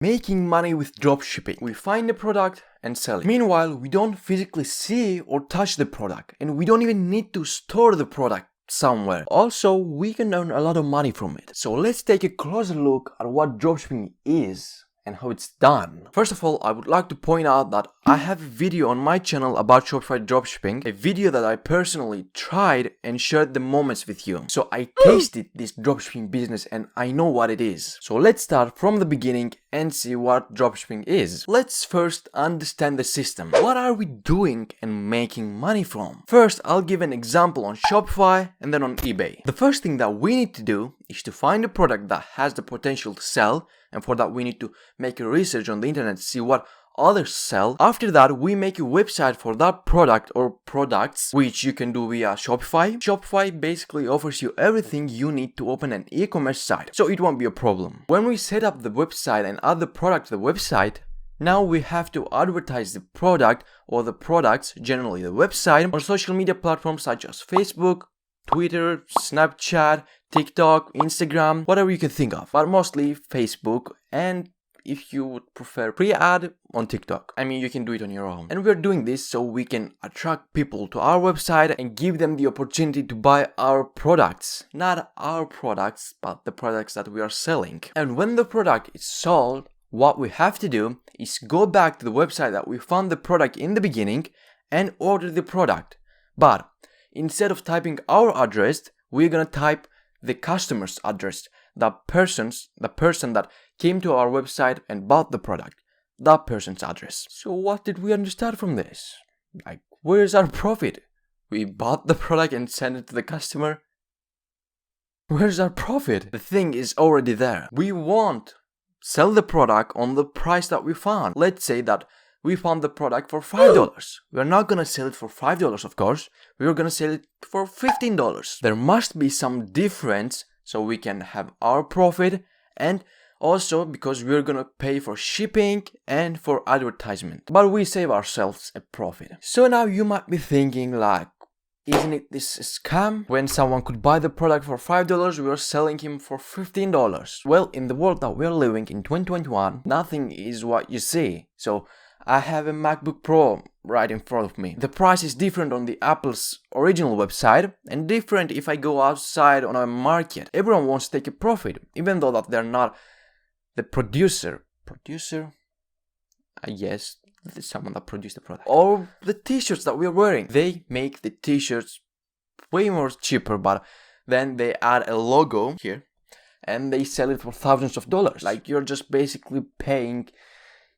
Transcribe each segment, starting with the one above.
Making money with dropshipping. We find the product and sell it. Meanwhile, we don't physically see or touch the product, and we don't even need to store the product somewhere. Also, we can earn a lot of money from it. So let's take a closer look at what dropshipping is and how it's done. First of all, I would like to point out that I have a video on my channel about Shopify dropshipping, a video that I personally tried and shared the moments with you. So I tasted this dropshipping business and I know what it is. So let's start from the beginning and see what dropshipping is. Let's first understand the system. What are we doing and making money from? First, I'll give an example on Shopify and then on eBay. The first thing that we need to do is to find a product that has the potential to sell, and for that we need to make a research on the internet to see what others sell. After that, we make a website for that product or products, which you can do via Shopify. Shopify basically offers you everything you need to open an e-commerce site, so it won't be a problem. When we set up the website and add the product to the website, now we have to advertise the product or the products, generally the website, on social media platforms such as Facebook, Twitter, Snapchat, TikTok, Instagram, whatever you can think of, but mostly Facebook, and if you would prefer pre-ad, on TikTok. I mean, you can do it on your own. And we're doing this so we can attract people to our website and give them the opportunity to buy our products. Not our products, but the products that we are selling. And when the product is sold, what we have to do is go back to the website that we found the product in the beginning and order the product. But instead of typing our address, we're gonna type the customer's address, the person that came to our website and bought the product, that person's address. So what did we understand from this? Like, where's our profit? We bought the product and sent it to the customer. Where's our profit? The thing is already there. We won't sell the product on the price that we found. Let's say that we found the product for $5. We're not gonna sell it for $5, of course. We're gonna sell it for $15. There must be some difference so we can have our profit, and also because we're gonna pay for shipping and for advertisement. But we save ourselves a profit. So now you might be thinking like, isn't it this a scam? When someone could buy the product for $5, we are selling him for $15. Well, in the world that we're living in 2021, nothing is what you see. So I have a MacBook Pro right in front of me. The price is different on the Apple's original website and different if I go outside on a market. Everyone wants to take a profit, even though that they're not the producer. Yes, there's someone that produced the product. Or the t-shirts that we're wearing. They make the t-shirts way more cheaper, but then they add a logo here and they sell it for thousands of dollars. Like, you're just basically paying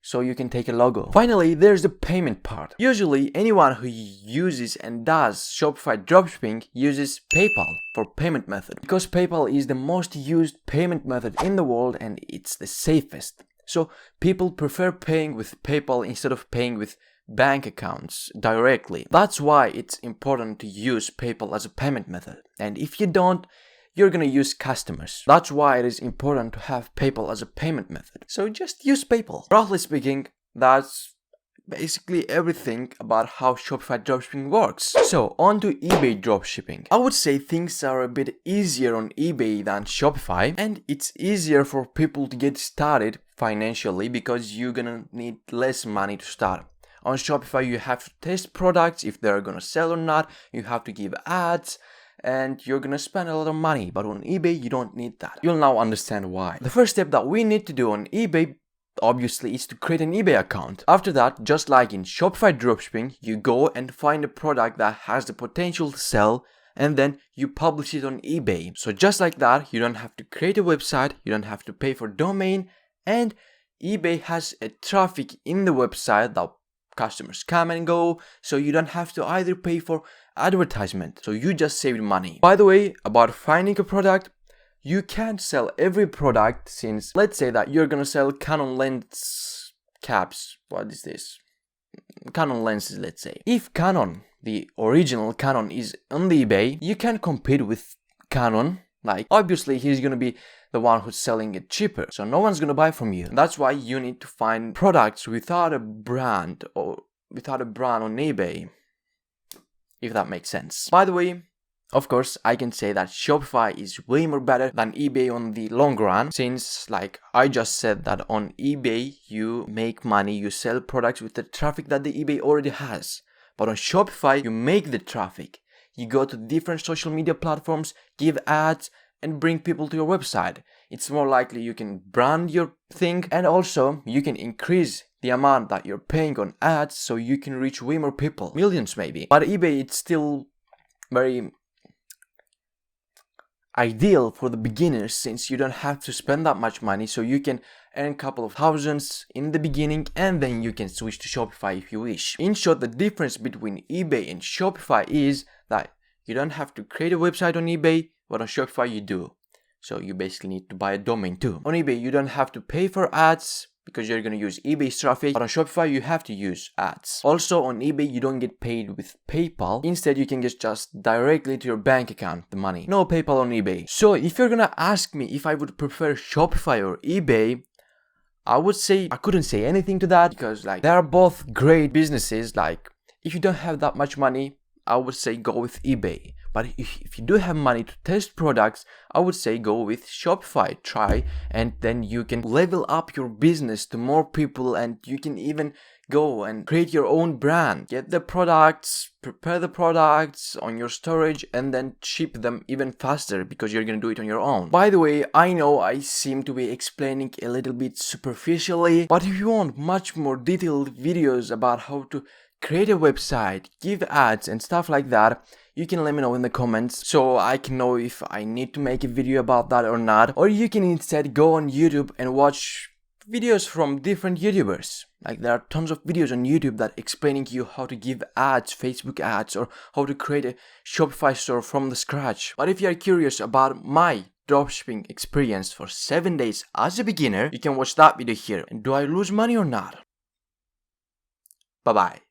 so you can take a logo. Finally, there's the payment part. Usually, anyone who uses and does Shopify dropshipping uses PayPal for payment method, because PayPal is the most used payment method in the world and it's the safest. So people prefer paying with PayPal instead of paying with bank accounts directly. That's why it's important to use PayPal as a payment method. And if you don't, you're gonna use customers. That's why it is important to have PayPal as a payment method. So just use PayPal. Roughly speaking, that's basically everything about how Shopify dropshipping works. So on to eBay dropshipping. I would say things are a bit easier on eBay than Shopify, and it's easier for people to get started financially because you're gonna need less money to start. On Shopify, you have to test products if they're gonna sell or not. You have to give ads, and you're gonna spend a lot of money. But on eBay, you don't need that. You'll now understand why. The first step that we need to do on eBay, obviously, is to create an eBay account. After that, just like in Shopify dropshipping, you go and find a product that has the potential to sell, and then you publish it on eBay. So just like that, you don't have to create a website, you don't have to pay for domain, and eBay has a traffic in the website that customers come and go, so you don't have to either pay for advertisement, so you just saved money. By the way, about finding a product, you can't sell every product, since let's say that you're gonna sell Canon lens caps. What is this? Canon lenses, let's say. If Canon, the original Canon, is on the eBay, you can compete with Canon. Like, obviously he's gonna be the one who's selling it cheaper, so no one's gonna buy from you. That's why you need to find products without a brand on eBay, if that makes sense. By the way, Of course, I can say that Shopify is way more better than eBay on the long run, since like I just said that on eBay you make money, you sell products with the traffic that the eBay already has. But on Shopify, you make the traffic. You go to different social media platforms, give ads, and bring people to your website. It's more likely you can brand your thing, and also you can increase the amount that you're paying on ads so you can reach way more people, millions maybe. But eBay, it's still very ideal for the beginners, since you don't have to spend that much money, so you can earn a couple of thousands in the beginning and then you can switch to Shopify if you wish. In short, the difference between eBay and Shopify is that you don't have to create a website on eBay, but on Shopify you do. So you basically need to buy a domain too. On eBay you don't have to pay for ads because you're going to use eBay's traffic, but on Shopify you have to use ads. Also on eBay you don't get paid with PayPal. Instead you can get just directly to your bank account the money. No PayPal on eBay. So if you're gonna ask me if I would prefer Shopify or eBay, I would say I couldn't say anything to that, because like they are both great businesses. Like if you don't have that much money, I would say go with eBay. But if you do have money to test products, I would say go with Shopify. Try, and then you can level up your business to more people, and you can even go and create your own brand. Get the products, prepare the products on your storage, and then ship them even faster because you're gonna do it on your own. By the way, I know I seem to be explaining a little bit superficially, but if you want much more detailed videos about how to create a website, give ads and stuff like that, you can let me know in the comments so I can know if I need to make a video about that or not. Or you can instead go on YouTube and watch videos from different YouTubers. Like there are tons of videos on YouTube that explaining you how to give ads, Facebook ads, or how to create a Shopify store from the scratch. But if you are curious about my dropshipping experience for 7 days as a beginner, you can watch that video here. And do I lose money or not? Bye bye.